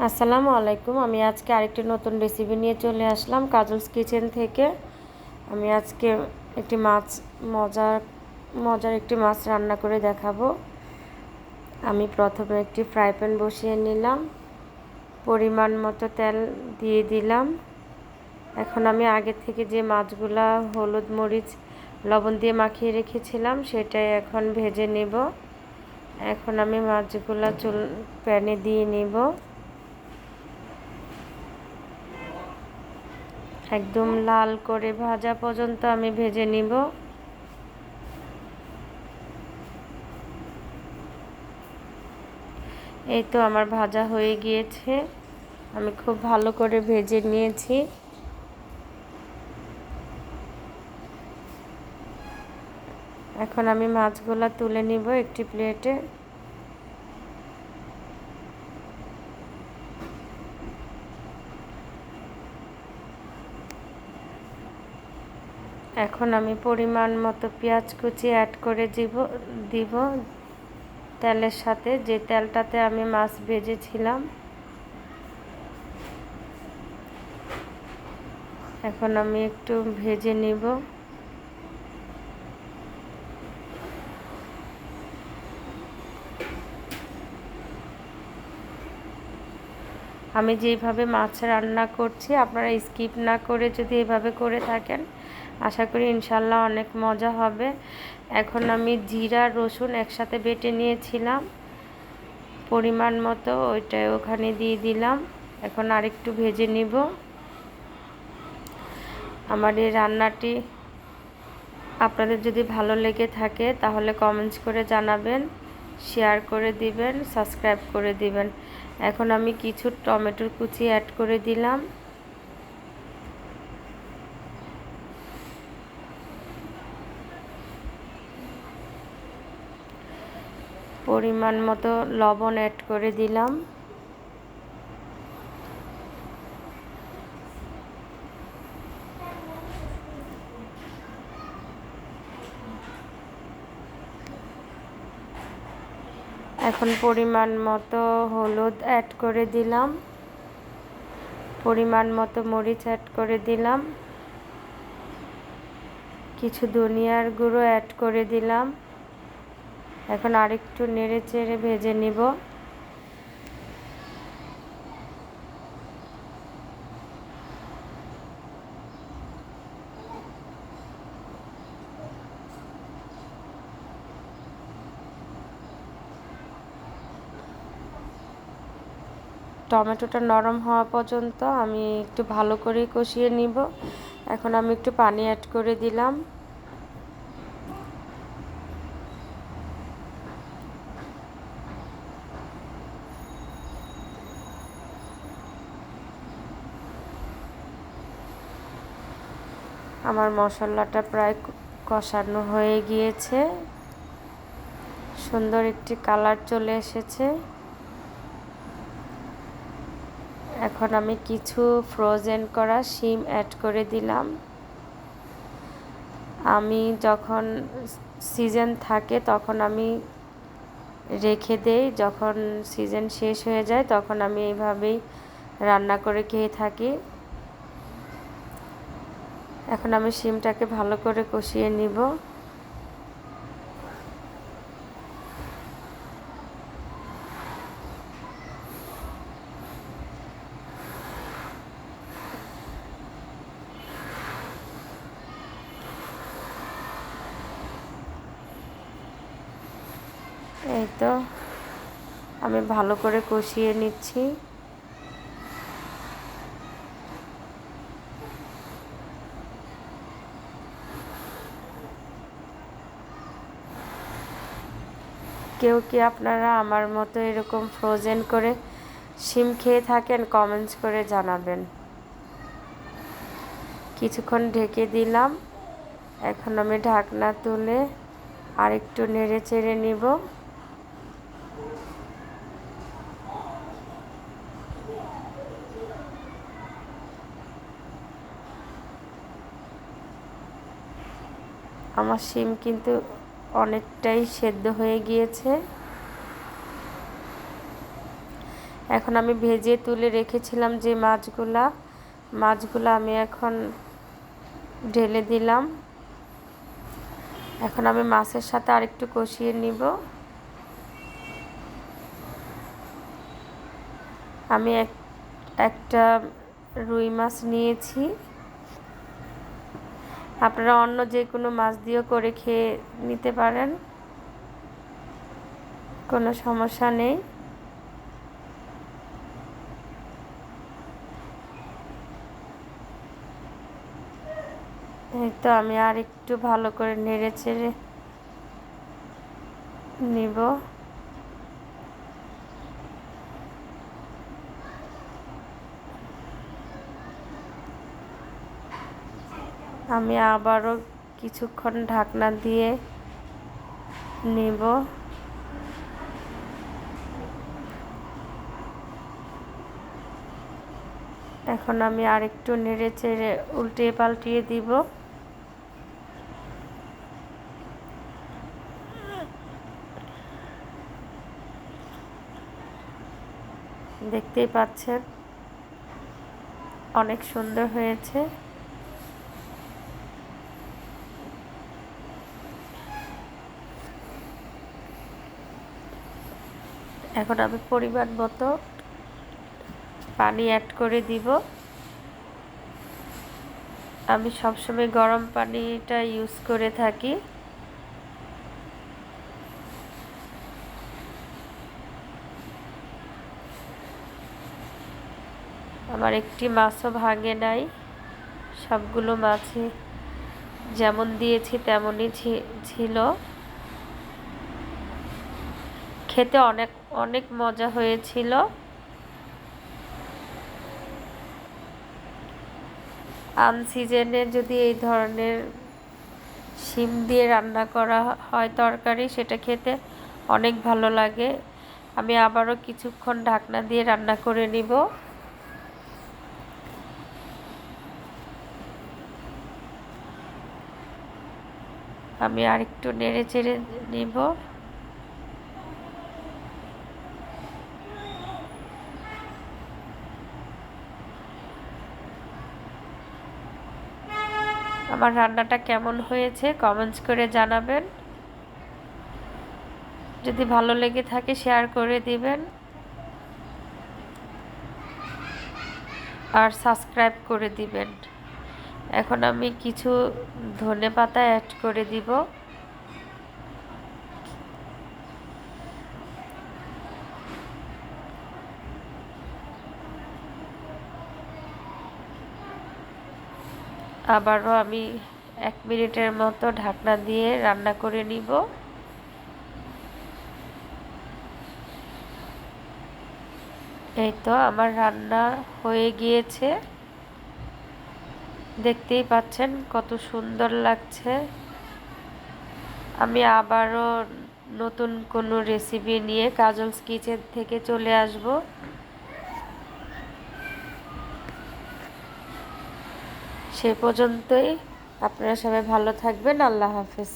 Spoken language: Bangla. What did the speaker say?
আসসালামু আলাইকুম। আমি আজকে আরেকটি নতুন রেসিপি নিয়ে চলে আসলাম কাজলস কিচেন থেকে। আমি আজকে একটি মজার একটি মাছ রান্না করে দেখাবো। আমি প্রথমে একটি ফ্রাই প্যান বসিয়ে নিলাম, পরিমাণ মতো তেল দিয়ে দিলাম। এখন আমি আগে থেকে যে মাছগুলা হলুদ মরিচ লবণ দিয়ে মাখিয়ে রেখেছিলাম সেটাই এখন ভেজে নেব। এখন আমি মাছগুলা প্যানে দিয়ে নিব। একদম লাল করে ভাজা পর্যন্ত আমি ভেজে নিব। এই তো আমার ভাজা হয়ে গিয়েছে, আমি খুব ভালো করে ভেজে নিয়েছি। এখন আমি মাছগুলা তুলে নিব একটি প্লেটে। এখন আমি পরিমাণ মতো পেঁয়াজ কুচি অ্যাড করে দিব তেলের সাথে, যে তেলটাতে আমি মাছ ভেজেছিলাম। এখন আমি একটু ভেজে নিব। আমি যেইভাবে মাছ রান্না করছি আপনারা স্কিপ না করে যদি এভাবে করে থাকেন, আশা করি ইনশাল্লাহ অনেক মজা হবে। এখন আমি জিরা রসুন একসাথে বেটে নিয়েছিলাম পরিমাণ মতো, ওইটাই ওখানে দিয়ে দিলাম। এখন আরেকটু ভেজে নিব। আমার এই রান্নাটি আপনাদের যদি ভালো লেগে থাকে তাহলে কমেন্টস করে জানাবেন, শেয়ার করে দিবেন, সাবস্ক্রাইব করে দিবেন। এখন আমি কিছু টমেটোর কুচি অ্যাড করে দিলাম। পরিমাণ মতো লবণ অ্যাড করে দিলাম। এখন পরিমাণ মতো হলুদ অ্যাড করে দিলাম, পরিমাণ মতো মরিচ অ্যাড করে দিলাম, কিছু ধনিয়ার গুঁড়ো অ্যাড করে দিলাম। এখন আরেকটু নেড়ে চেড়ে ভেজে নিব। টমেটোটা নরম হওয়া পর্যন্ত আমি একটু ভালো করে কষিয়ে নিব। এখন আমি একটু পানি অ্যাড করে দিলাম। আমার মশলাটা প্রায় কষানো হয়ে গিয়েছে, সুন্দর একটি কালার চলে এসেছে। এখন আমি কিছু ফ্রোজেন করা শিম অ্যাড করে দিলাম। আমি যখন সিজন থাকে তখন আমি রেখে দেই, যখন সিজন শেষ হয়ে যায় তখন আমি এইভাবেই রান্না করে খেয়ে থাকি। এখন আমি শিমটাকে ভালো করে কষিয়ে নিব। এই তো আমি ভালো করে কষিয়ে নিচ্ছি। কেউ কি আপনারা আমার মতো এরকম ফ্রোজেন করে শিম খেয়ে থাকেন? কমেন্টস করে জানাবেন। কিছুক্ষণ ঢেকে দিলাম। এখন আমি ঢাকনা তুলে আরেকটু নেড়ে চেড়ে নিব। আমার শিম কিন্তু অনেকটাই সেদ্ধ হয়ে গিয়েছে। এখন আমি ভেজে তুলে রেখেছিলাম যে মাছগুলো আমি এখন ঢেলে দিলাম। এখন আমি মাছের সাথে আরেকটু কষিয়ে নিব। আমি একটা রুই মাছ নিয়েছি, আপনারা অন্য যে কোনো মাছ দিয়েও করে খেয়ে নিতে পারেন, কোনো সমস্যা নেই। এই তো আমি আর একটু ভালো করে নেড়ে চেড়ে নিব। আমি আবারও কিছুক্ষণ ঢাকনা দিয়ে নিব। এখন আমি আরেকটু নেড়ে চেড়ে উল্টিয়ে পাল্টিয়ে দিব। দেখতেই পাচ্ছেন অনেক সুন্দর হয়েছে। এখন আমি পরিমাণ মতো পানি অ্যাড করে দিব। আমি সবসময় গরম পানিটা ইউজ করে থাকি। আমার একটি মাছও ভাঙে নাই, সবগুলো মাছই যেমন দিয়েছি তেমনই ছিল। খেতে অনেক অনেক মজা হয়েছিল। আনসিজনে যদি এই ধরনের শিম দিয়ে রান্না করা হয় তরকারি, সেটা খেতে অনেক ভালো লাগে। আমি আবারও কিছুক্ষণ ঢাকনা দিয়ে রান্না করে নিব। আমি আরেকটু নেড়ে চেড়ে নিব। আমার রান্নাটা কেমন হয়েছে কমেন্টস করে জানাবেন। যদি ভালো লেগে থাকে শেয়ার করে দিবেন আর সাবস্ক্রাইব করে দিবেন। এখন আমি কিছু ধনেপাতা অ্যাড করে দিব। আবারও আমি 1 মিনিটের মতো ঢাকনা দিয়ে রান্না করে নিব। এই তো আমার রান্না হয়ে গিয়েছে, দেখতেই পাচ্ছেন কত সুন্দর লাগছে। আমি আবারও নতুন কোনো রেসিপি নিয়ে কাজলস কিচেন থেকে চলে আসব। সে পর্যন্তই আপনারা সবাই ভালো থাকবেন। আল্লাহ হাফেজ।